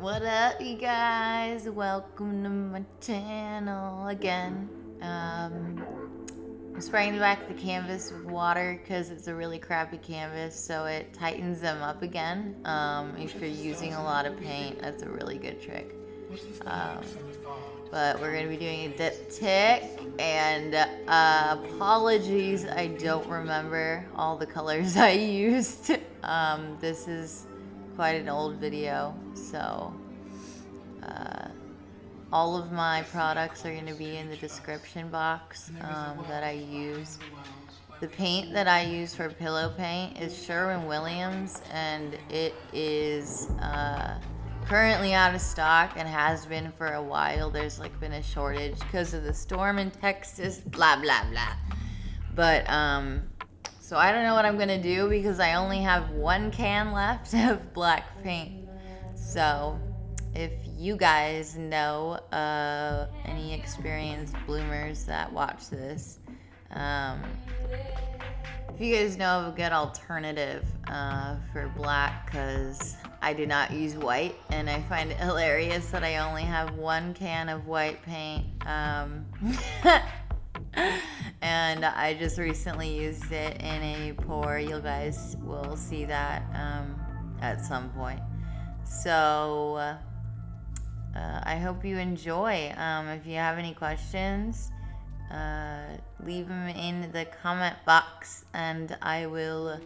What up, you guys? Welcome to my channel again. I'm spraying back the canvas with water because it's a really crappy canvas, so it tightens them up again. If you're using a lot of paint, that's a really good trick. But we're going to be doing a diptych, and apologies, I don't remember all the colors I used. This is quite an old video, so all of my products are going to be in the description box that I use. The paint that I use for pillow paint is Sherwin-Williams, and it is currently out of stock and has been for a while. There's like been a shortage because of the storm in Texas, blah blah blah. But so I don't know what I'm gonna do because I only have one can left of black paint. So if you guys know any experienced bloomers that watch this, if you guys know of a good alternative for black, because I do not use white, and I find it hilarious that I only have one can of white paint. And I just recently used it in a pour. You guys will see that at some point. So I hope you enjoy. If you have any questions, leave them in the comment box and I will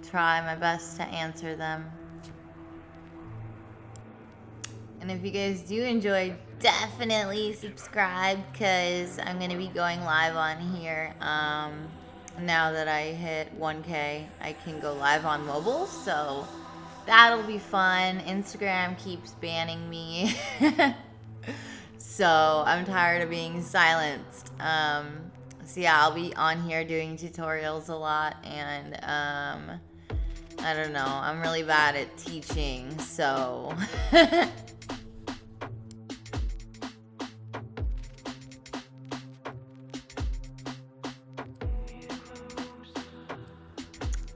try my best to answer them. And if you guys do enjoy, definitely subscribe, because I'm going to be going live on here. Now that I hit 1K, I can go live on mobile, so that'll be fun. Instagram keeps banning me. So I'm tired of being silenced. So yeah, I'll be on here doing tutorials a lot, and I don't know, I'm really bad at teaching, so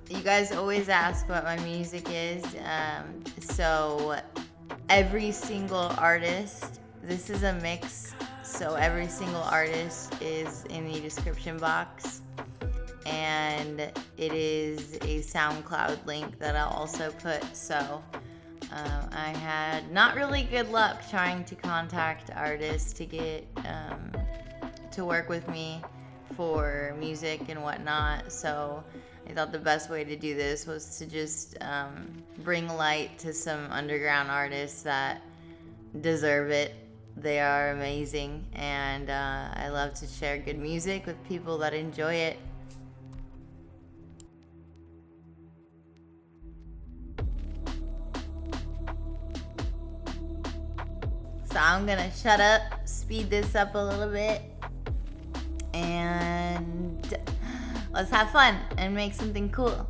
you guys always ask what my music is. So every single artist, this is a mix, so every single artist is in the description box, and it is a SoundCloud link that I'll also put. So I had not really good luck trying to contact artists to get to work with me for music and whatnot, so I thought the best way to do this was to just bring light to some underground artists that deserve it. They are amazing, and I love to share good music with people that enjoy it. So I'm gonna shut up, speed this up a little bit, and let's have fun and make something cool.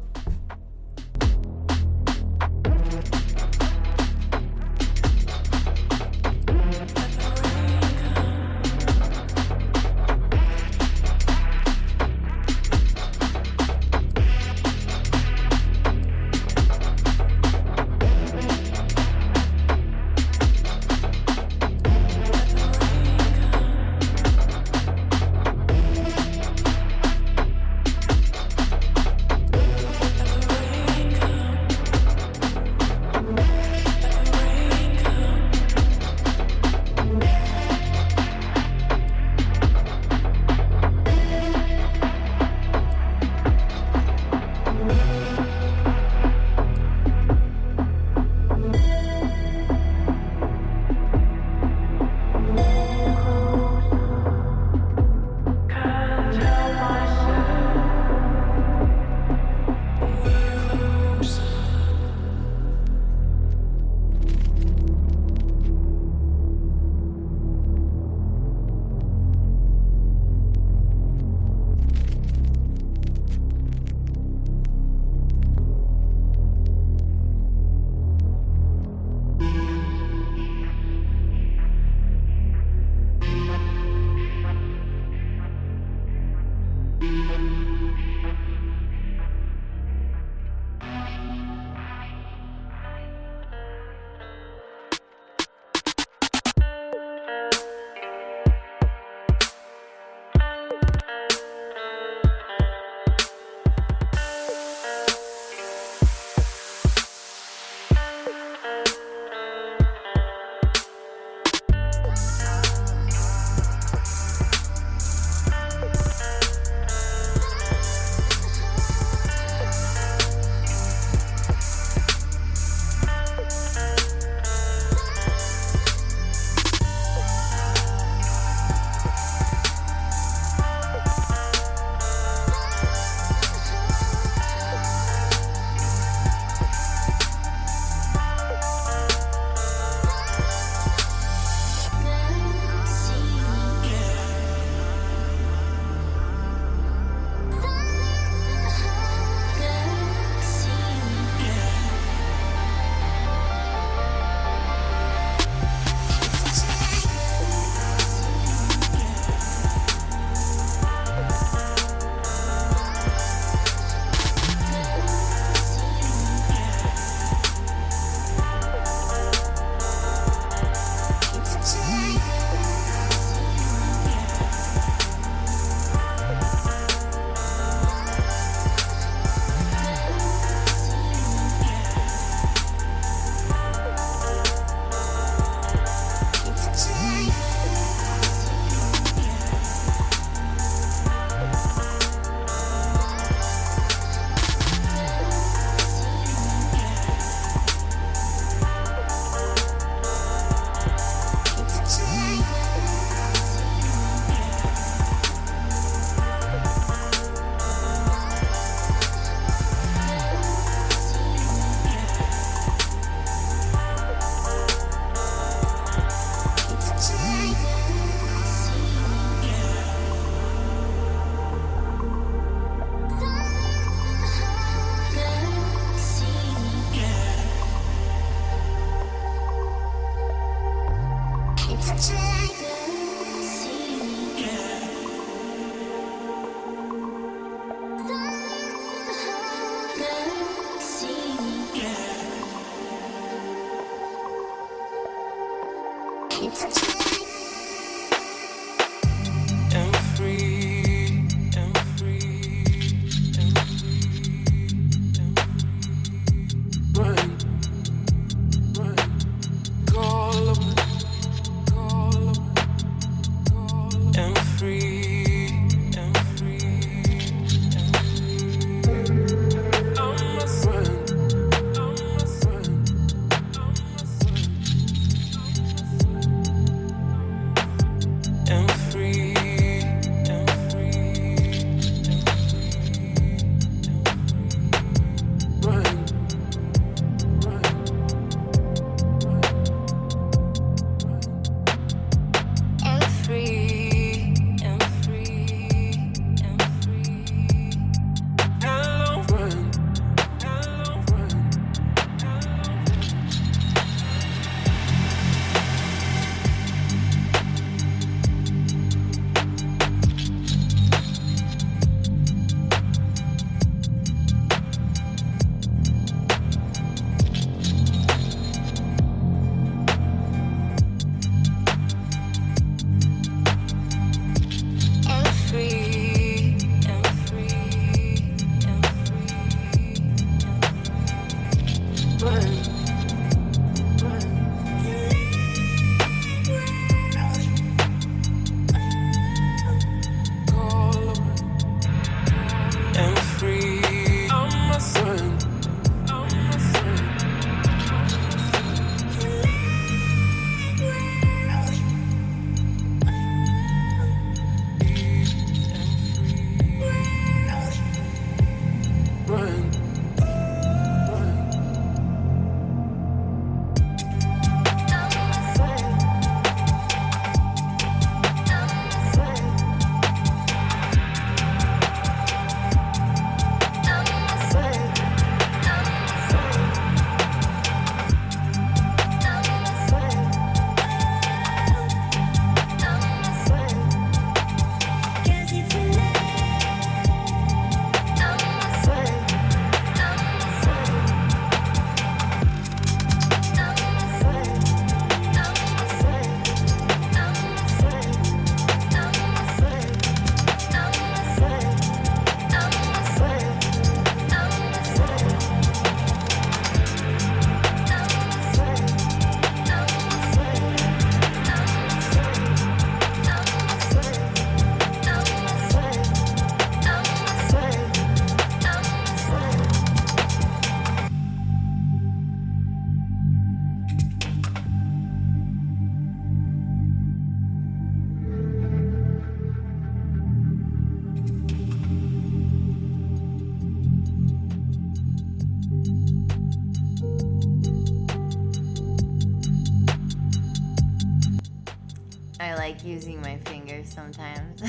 like using my fingers sometimes.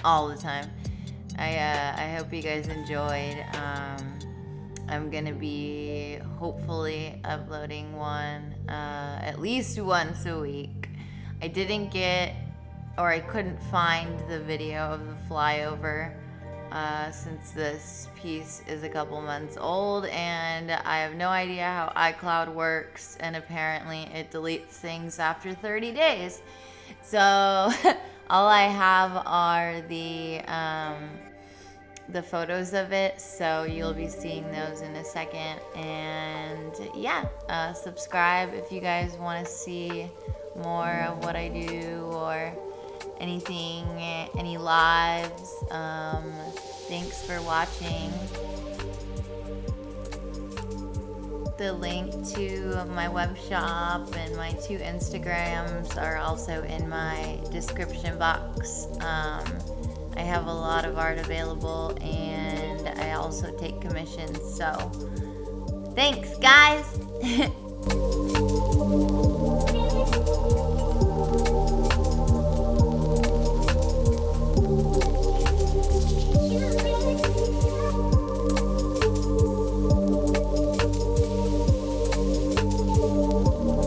All the time. I hope you guys enjoyed. I'm gonna be hopefully uploading one at least once a week. I didn't get, or I couldn't find the video of the flyover since this piece is a couple months old, and I have no idea how iCloud works, and apparently it deletes things after 30 days. So all I have are the photos of it, so you'll be seeing those in a second. And yeah, subscribe if you guys want to see more of what I do or anything, any lives. Thanks for watching. The link to my web shop and my 2 Instagrams are also in my description box. I have a lot of art available, and I also take commissions, so thanks guys.